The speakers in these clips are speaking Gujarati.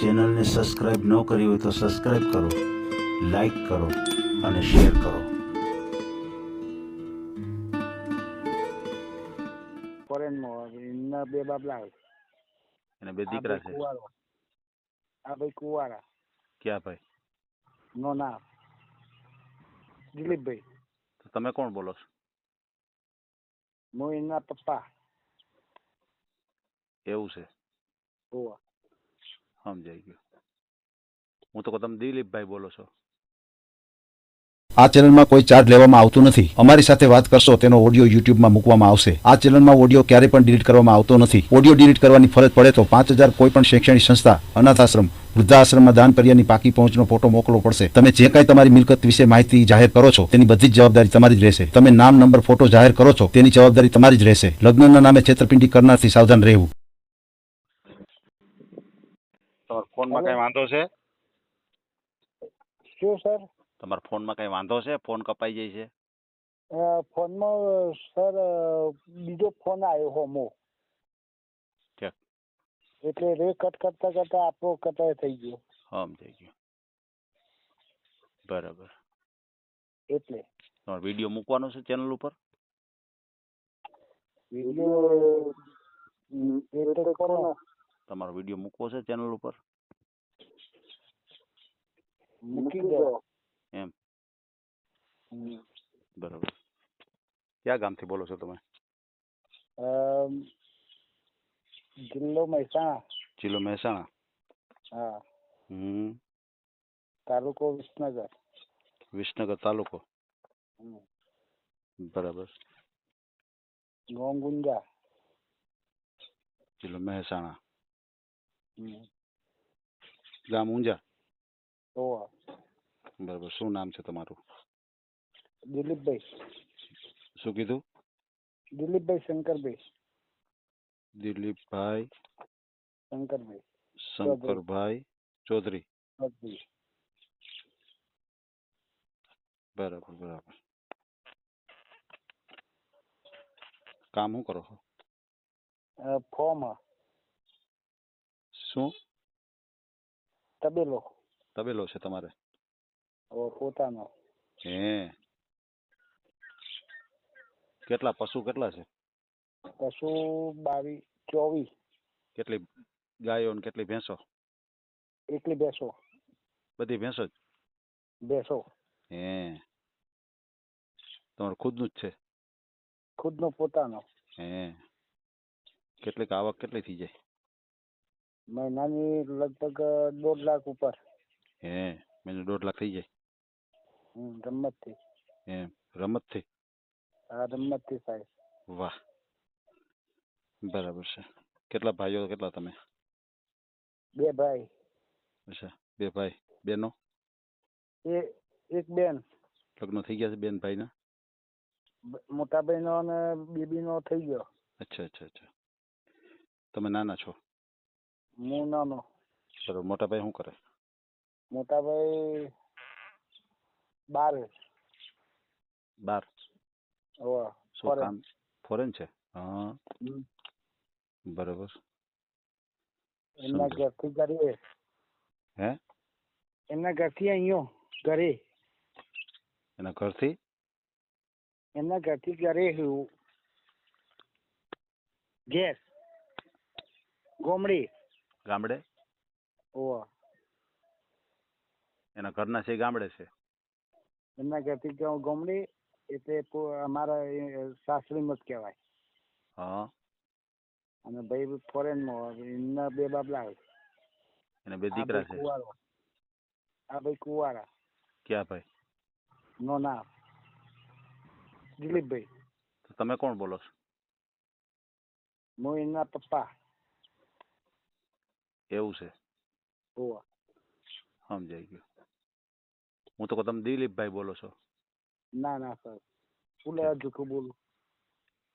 ચેનલને સબસ્ક્રાઇબ ન કરી હોય તો સબસ્ક્રાઇબ કરો, લાઈક કરો અને શેર કરો. ફોરેનમાં એમના બે બાબલા અને બે દીકરા છે. આ ભાઈ કુવારા ક્યાં ભાઈ? નો નામ દિલીપભાઈ. તો તમે કોણ બોલો છો? હું એમના પપ્પા. એવું છે, હોવા સમજાઈ ગયું. હું તો કહું તમે દિલીપભાઈ બોલો છો. આ ચેનલમાં કોઈ ચાર્જ લેવામાં આવતું નથી. અમારી સાથે વાત કરશો તેનો ઓડિયો યુટ્યુબમાં મૂકવામાં આવશે. આ ચેનલમાં ઓડિયો ક્યારે પણ ડિલીટ કરવામાં આવતો નથી. ઓડિયો ડિલીટ કરવાની ફરજ પડે તો 5000 કોઈ પણ શૈક્ષણિક સંસ્થા, અનાથ આશ્રમ, વૃદ્ધાશ્રમમાં દાન કર્યાની પાકી પહોંચનો ફોટો મોકલવો પડશે. તમે જે કાંઈ તમારી મિલકત વિશે માહિતી જાહેર કરો છો તેની બધી જ જવાબદારી તમારી જ રહેશે. તમે નામ, નંબર, ફોટો જાહેર કરો છો તેની જવાબદારી તમારી જ રહેશે. લગ્નના નામે છેતરપિંડી કરનારથી સાવધાન રહેવું. તમારા ફોનમાં કઈ વાંધો છે? શું સર? તમારા ફોનમાં કઈ વાંધો છે? ફોન કપાઈ જાય છે. ફોનમાં સર બીજો ફોન આવ્યો હોમો, એટલે રે કટ કરતા કરતા આપણો કટાય થઈ ગયો. સમજાઈ ગયું. બરાબર. એટલે તમારો વિડીયો મૂકવાનો છે ચેનલ ઉપર? વિડીયો એટલે કોનો? તમારો વિડીયો મૂકવો છે ચેનલ ઉપર? મૂકી દો એમ. બરાબર. ક્યાં ગામથી બોલો છો તમે? જિલ્લો મહેસાણા. જિલ્લો મહેસાણા. હા. તાલુકો વિસનગર. વિસનગર તાલુકો. બરાબર. ગામ ગુંજા. જિલ્લો મહેસાણા. ગામ ઊંઝા. હોવા. બરાબર. શું નામ છે તમારું? દિલીપભાઈ. શું કીધું? દિલીપભાઈ શંકરભાઈ. દિલીપભાઈ શંકરભાઈ. શંકરભાઈ ચૌધરી. ચૌધરી. બરાબર બરાબર. કામ શું કરો છો? ફોર્મ. શું? તબેલો. તબેલો છે તમારે? પોતાનો. હે. કેટલા પશુ કેટલા છે? પશુ 24. કેટલી ગાયો ને કેટલી ભેંસો? એકલી બેસો. બધી ભેંસો જ? બેસો. હે. તમારું ખુદનું જ છે? ખુદનો પોતાનો. હે. કેટલીક આવક કેટલી થઈ જાય? મહિનાની લગભગ 1.5 લાખ ઉપર. હે. મહિને 1.5 લાખ થઈ જાય? રમતથી. એમ. રમતથી? હા, રમતથી સાહેબ. વાહ. બરાબર છે. કેટલા ભાઈઓ કેટલા તમે? 2 ભાઈ. અચ્છા. 2 ભાઈ. બેનો? એક બેન. લગ્ન થઈ ગયા છે બેન ભાઈના? મોટા ભાઈનો અને બેબીનો થઈ ગયો. અચ્છા અચ્છા અચ્છા. તમે નાના છો? હું નાનો. બરાબર. મોટા ભાઈ શું કરે? મોટા ભાઈ 12. 12? શું કામ? ફોરેન છે? હા. બરાબર. એમના ઘરથી ઘરે. હે? એમના ઘરથી અહીંયા ઘરે. એના ઘરથી? એમના ઘરથી ઘરે. ઘેર. ગોમડી. ગામડે? ઓવા. એના ઘરના છે ગામડે છે? એમના ઘરથી ગોમડી, એટલે અમારા સાસરીમાં જ કહેવાય. હા. અને ભાઈ ફોરેનમાં. એમના 2 બાબલા. એને 2 દીકરા છે? આ ભાઈ કુવારા. ક્યાં ભાઈ? નો નામ દિલીપભાઈ. તો તમે કોણ બોલો છો? હું એમના પપ્પા. એવું છે, હોવા. સમજાઈ ગયું. હું તો કહું તમે દિલીપભાઈ બોલો છો. ના ના સર, ફૂલે જૂઠું બોલું.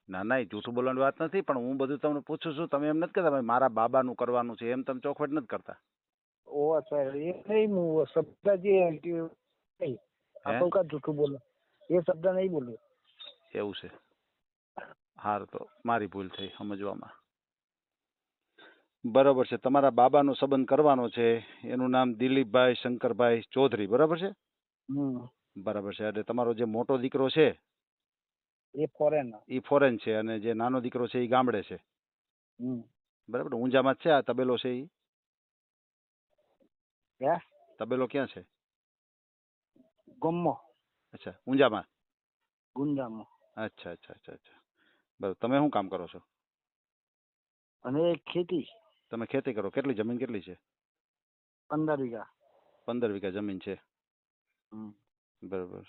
ના ના, એ જૂઠું બોલવાની વાત નથી, પણ હું બધું તમને પૂછું છું. તમે એમ નથી કહેતા મારા બાબાનું કરવાનું છે, એમ તમે ચોખવટ નથી કરતા. ઓવા સર, એ નહીં. હું શબ્દ જે આપો કા જૂઠું બોલો, એ શબ્દ નહીં બોલ્યો. એવું છે. હાર તો મારી ભૂલ થઈ સમજવામાં. બરોબર છે. તમારા બાબાનો સંબંધ કરવાનો છે. એનું નામ દિલીપભાઈ શંકરભાઈ ચૌધરી, બરાબર છે? બરાબર છે. એટલે તમારો જે મોટો દીકરો છે એ ફોરેન. એ ફોરેન છે અને જે નાનો દીકરો છે એ ગામડે છે, બરાબર? ઊંઝામાં જ છે આ તબેલો છે એ? તબેલો ક્યાં છે? ગમો અચ્છા, ઊંઝામાં. ગુંજામાં. અચ્છા અચ્છા અચ્છા અચ્છા. બરાબર. તમે શું કામ કરો છો? અને ખેતી. તમે ખેતી કરો. કેટલી જમીન કેટલી છે? 15 વીઘા. 15 વીઘા જમીન છે. બરાબર.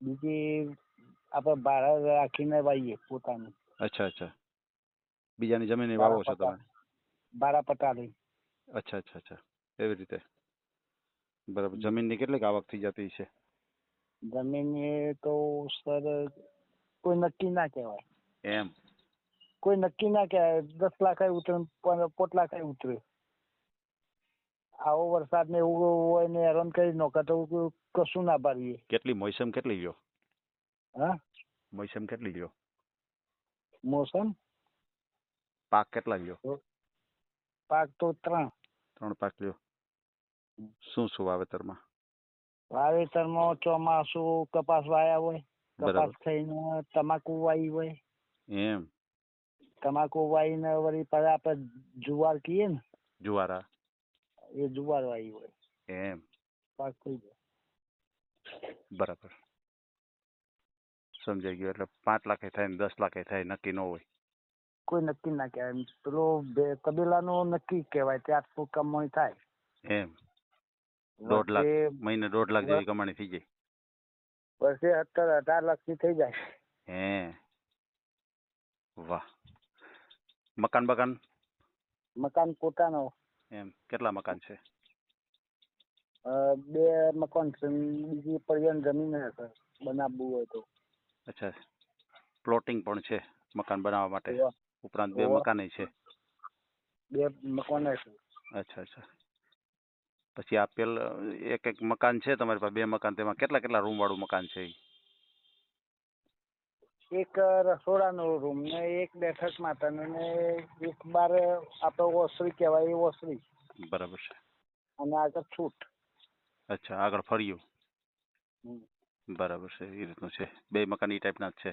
બીજી આપણે ભાડા રાખીને વાઈએ પોતાનું. અચ્છા અચ્છા. બીજાની જમીન વાવો છો તમે? ભાડા પટાલી. અચ્છા અચ્છા અચ્છા, એવી રીતે. બરાબર. જમીનની કેટલીક આવક થઈ જતી છે? જમીન એ તો સર કોઈ નક્કી ના કહેવાય. એમ? કોઈ નક્કી ના કહેવાય. 10 લાખ ઉતરે, 5 લાખ ઉતરે. આવો વરસાદ ને એવું હોય ને હેરાન કરી નોખે તો કશું ના ભરીએ. કેટલી મોસમ કેટલી લ્યો? હા, મોસમ કેટલી લ્યો? મોસમ પાક કેટલા લ્યો? પાક તો 3 પાક લ્યો. શું શું વાવેતરમાં? વાવેતરમાં ચોમાસું કપાસ વાયા હોય, કપાસ બરાબર. થઈને તમાકુ વાઈ હોય, એમ? તમાકુ વાઈને વળી પાછા આપણે જુવાર કહીએ ને, જુવારા? એ જુવાર વાઈ હોય. એમ? પાક થઈ જાય. બરાબર, સમજાઈ ગયું. એટલે 5 લાખે થાય ને 10 લાખે થાય, નક્કી ન હોય? કોઈ નક્કી ના કહેવાય. પેલો તબેલાનું નક્કી કહેવાય કે આટલું કમાણી થાય. એમ? 1.5 લાખ મહિને? 1.5 લાખ જેવી કમાણી થઈ જાય? વર્ષે 17-18 લાખ થી થઈ જાય. હે, વાહ. મકાન બકાન? મકાન પોતાનો. એમ? કેટલા મકાન છે? 2 મકાન છે. બીજી પરિવહન જમીન છે બનાવવું હોય તો. અચ્છા, પ્લોટિંગ પણ છે મકાન બનાવવા માટે? ઉપરાંત 2 મકાન છે? 2 મકાન છે. અચ્છા અચ્છા. પછી આ એક મકાન છે તમારી પાસે, 2 મકાન, તેમાં કેટલા કેટલા રૂમ વાળું મકાન છે? એક રસોડાનો રૂમ ને એક બેઠક માટેનો ને એક બાર આપણે ઓસરી કહેવાય એ ઓસરી. બરાબર છે. અને આગળ છૂટ. અચ્છા, આગળ ફર્યું. બરાબર છે, એ રીતનું છે. 2 મકાન એ ટાઈપના જ છે.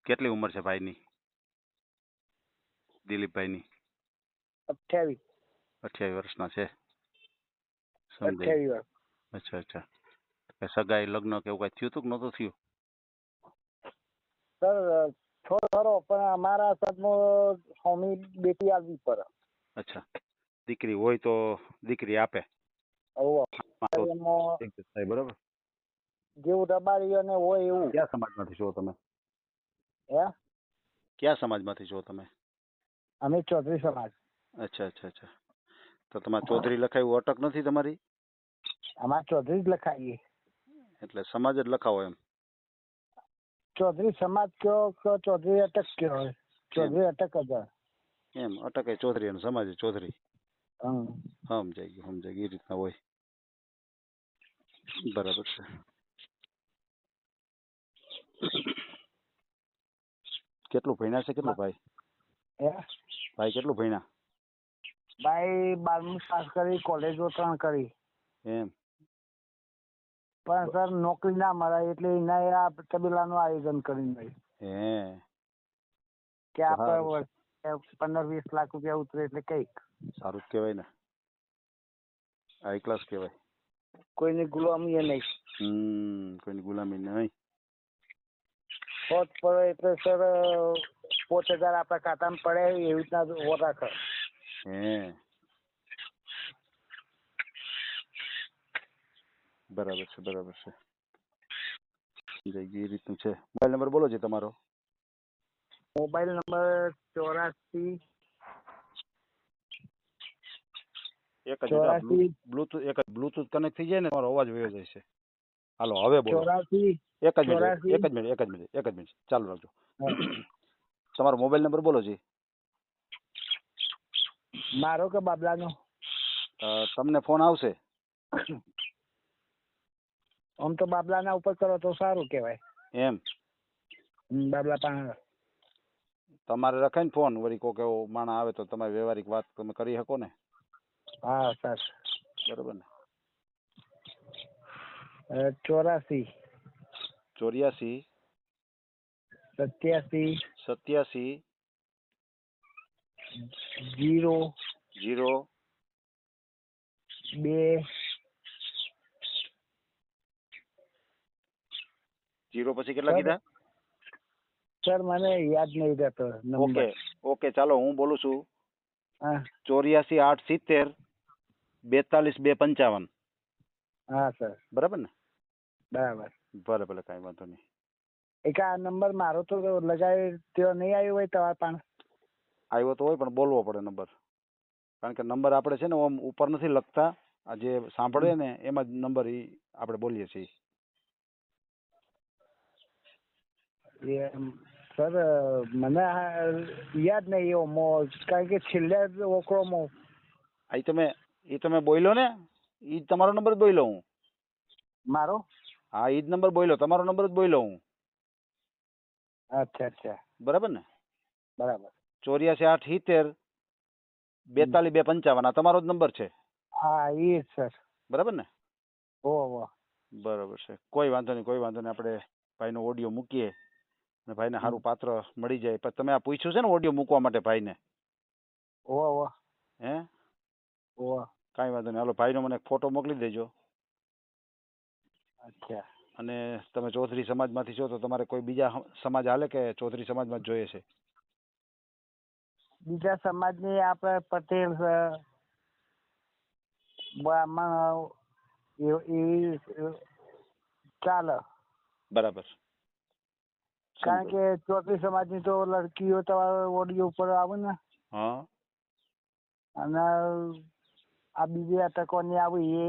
કેટલી ઉંમર છે ભાઈની, દિલીપભાઈની? 28. 28 વર્ષના છે. 28 વર્ષ. અચ્છા અચ્છા. સગાઈ લગ્ન કે એવું કઈ થયું હતું કે નહોતું થયું? સર થોડો ખરો, પણ અમારા સાથમાં સ્વામી બેટી આવી પડે. અચ્છા, દીકરી હોય તો દીકરી આપે? બરાબર. જેવું દબાડીઓ ને હોય એવું. ક્યાં સમાજમાંથી છો તમે? ક્યાં સમાજમાંથી છો તમે? અમે ચૌધરી સમાજ. અચ્છા અચ્છા અચ્છા. તો તમારે ચૌધરી લખાયું અટક નથી તમારી? અમારે ચૌધરી જ લખાઈએ. એટલે સમાજ જ લખાવો એમ? ચૌધરી સમાજ કયો કે ચૌધરી અટક કયો? ચૌધરી અટક જ. એમ? અટક એ ચૌધરી અને સમાજ ચૌધરી. સમજાઈ ગયું. એ રીતના હોય. બરાબર છે. કેટલું ભણ્યા છે? કેટલું ભાઈ? ભાઈ કેટલું ભણ્યા? ભાઈ 12મું પાસ કરી, કોલેજો 3 કરી. એમ? પણ સર નોકરી ના મળે એટલે એના આ તબેલાનું આયોજન કરીને કે આપણે 15-20 લાખ રૂપિયા ઉતરે એટલે કઈક સારું જ કહેવાય ને. હાઈ ક્લાસ કહેવાય. કોઈની ગુલામી એ નહીં. કોઈની ગુલામી નહીં. હોત પડે એટલે સર 5000 આપણા ખાતામાં પડે એવી રીતના હો રાખે. બરાબર છે, બરાબર છે. એ રીતનું છે. મોબાઈલ નંબર બોલો છે તમારો? Mobile number 84. એક જ બ્લુટૂથ કનેક્ટ થઈ જાય ને તમારો અવાજ વયો જાય છે. હાલો હવે બોલો. 84. એક જ મિનિટ ચાલુ રાખજો. તમારો મોબાઈલ નંબર બોલો છે. મારો કે બાબલાનો? તમને ફોન આવશે. આમ તો બાબલાના ઉપર કરો તો સારું કહેવાય. એમ? બાબલા પાસે. તમારે રખાય ને ફોન, વળી કોક એવો માણસ આવે તો તમારી વ્યવહારિક વાત તમે કરી શકો ને. હા સર. બરોબર ને. 84 84 87 87 0 0 2 0 પછી કેટલા કીધા? સર મને યાદ નહીં રહેતો ઓકે નંબર. ઓકે ચાલો હું બોલું છું. હા 84 870 42 255. હા સર બરાબર ને? બરાબર. ભલે ભલે કાંઈ વાંધો નહીં. એક આ નંબર મારો તો લગાવી તેઓ નહીં આવ્યો હોય તમારા પાસે? આવ્યો તો હોય પણ બોલવો પડે નંબર, કારણ કે નંબર આપણે છે ને આમ ઉપર નથી લખતા, આ જે સાંભળે ને એમાં જ નંબર ઈ આપણે બોલીએ છીએ. સર મને યાદ નહીં એવો કારણ કે છેલ્લે ઓકળોમાં. એ તમે બોલ્યો ને, એ જ તમારો નંબર જ બોલ્યો હું. મારો? હા એ જ નંબર બોલ્યો, તમારો નંબર જ બોલ્યો હું. અચ્છા અચ્છા. બરાબર ને? બરાબર. 84 870 42 255 આ તમારો જ નંબર છે. હા એ જ સર. બરાબર ને? ઓહો. બરાબર છે, કોઈ વાંધો નહીં કોઈ વાંધો નહીં. આપણે ભાઈનો ઓડિયો મૂકીએ અને ભાઈને સારું પાત્ર મળી જાય. પણ તમે આ પૂછ્યું છે ને ઓડિયો મૂકવા માટે ભાઈને? ઓહો. હે? ઓહો. કાંઈ વાંધો નહીં, હાલો ભાઈનો મને એક ફોટો મોકલી દેજો. અચ્છા. અને તમે ચૌધરી સમાજમાંથી છો તો તમારે કોઈ બીજા સમાજ હાલે કે ચૌધરી સમાજમાં જ જોઈએ છે? બીજા સમાજની આપણે પટેલ છે, બ્રાહ્મણ એવી ચાલે. બરાબર. કારણ કે ચૌધરી સમાજની તો લડકીઓ તમારા ઓડિયો ઉપર આવે ને. હા. અને આ બીજી અટકોની આવી એ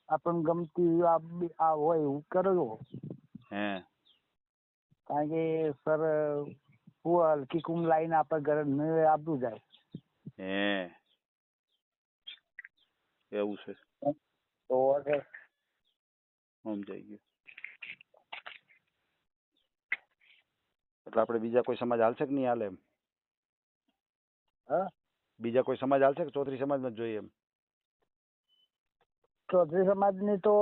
આપણને ગમતી આ હોય એવું કર્યો. હે. કારણ કે સર હું હલકી કુમ લાઈને આપણે ઘરે આપવું જાય. હે એવું છે? તો સમજાઈ ગયું. એટલે આપણે બીજા કોઈ સમાજ હાલશે કે નહીં હાલે એમ? હા બીજા કોઈ સમાજ હાલશે કે ચૌધરી સમાજમાં જ જોઈએ એમ? ચૌધરી સમાજની તો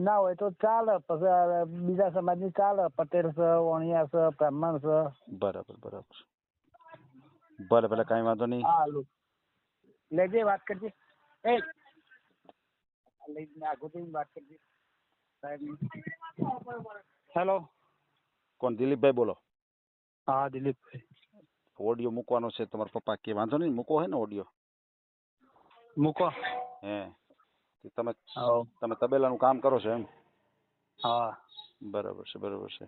ના હોય તો ચાલે, પછી બીજા સમાજની ચાલે. પટેલ છે, વણિયા છે, બ્રાહ્મણ છે. બરાબર બરાબર. ભલે ભલે કાંઈ વાંધો નહીં. હાલો લેજે વાત કરજે. એ લઈને આગળ જઈને વાત કરજે. હેલો. કોણ? દિલીપભાઈ બોલો. હા દિલીપભાઈ. ઓડિયો મૂકવાનો છે તમારા પપ્પા કે વાંધો નહીં મૂકો હે ને ઓડિયો? મૂકો. હે તમે હા. તમે તબેલાનું કામ કરો છો એમ? હા. બરાબર છે બરાબર છે.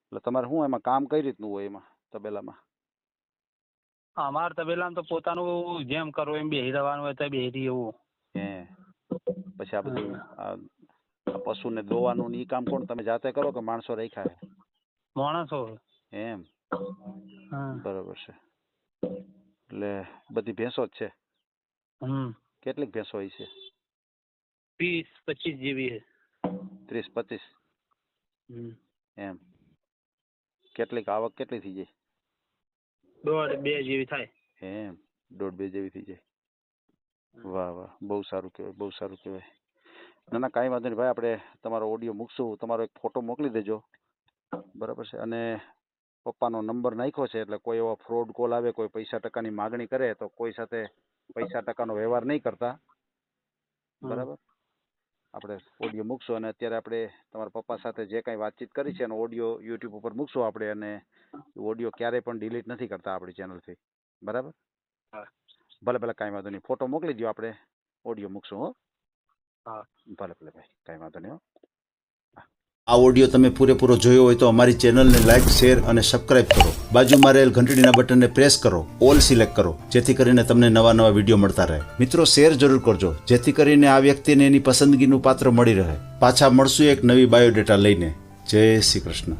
એટલે તમારે શું એમાં કામ કઈ રીતનું હોય એમાં તબેલામાં? અમારે તબેલામાં તો પોતાનું જેમ કરવું એમ બેહી રહેવાનું હોય તો બેહી એવું. હે પછી આ બધું આ પશુને દોવાનું ને ઈ કામ કોણ તમે જાતે કરો કે માણસો રાખ્યા છે? માણસો. એમ. હા. બરાબર છે. એટલે બધી ભેંસો જ છે? કેટલીક ભેંસો હોય છે? 20-25 જેવી છે. 30-25? એમ. કેટલીક આવક કેટલી થઈ જાય? 1.5-2 જેવી થાય. એમ 1.5-2 જેવી થઈ જાય. વાહ વાહ, બહુ સારું કહેવાય બહુ સારું કહેવાય. ના ના કાંઈ વાંધો નહીં ભાઈ, આપણે તમારો ઓડિયો મૂકશું, તમારો એક ફોટો મોકલી દેજો. બરાબર છે. અને પપ્પાનો નંબર નાખ્યો છે એટલે કોઈ એવો ફ્રોડ કોલ આવે, કોઈ પૈસા ટકાની માગણી કરે તો કોઈ સાથે પૈસા ટકાનો વ્યવહાર નહીં કરતા. બરાબર. આપણે ઓડિયો મૂકશું અને અત્યારે આપણે તમારા પપ્પા સાથે જે કાંઈ વાતચીત કરી છે એનો ઓડિયો યુટ્યુબ ઉપર મૂકશું આપણે. અને ઓડિયો ક્યારેય પણ ડિલીટ નથી કરતા આપણી ચેનલથી. બરાબર. ભલે ભલે કાંઈ વાંધો નહીં, ફોટો મોકલી દો, આપણે ઓડિયો મૂકશું. હો. હા. ભલે ભલે ભાઈ, કાંઈ વાંધો નહીં. આ ઓડિયો તમે પૂરેપૂરો જોયો હોય તો અમારી ચેનલને લાઇક, શેર અને સબસ્ક્રાઇબ કરો. બાજુમાં રહેલ ઘંટડીના બટનને પ્રેસ કરો, ઓલ સિલેક્ટ કરો, જેથી કરીને તમને નવા નવા વિડીયો મળતા રહે. મિત્રો શેર જરૂર કરજો, જેથી કરીને આ વ્યક્તિને એની પસંદગીનું પાત્ર મળી રહે. પાછા મળશું એક નવી બાયોડેટા લઈને. જય શ્રી કૃષ્ણ.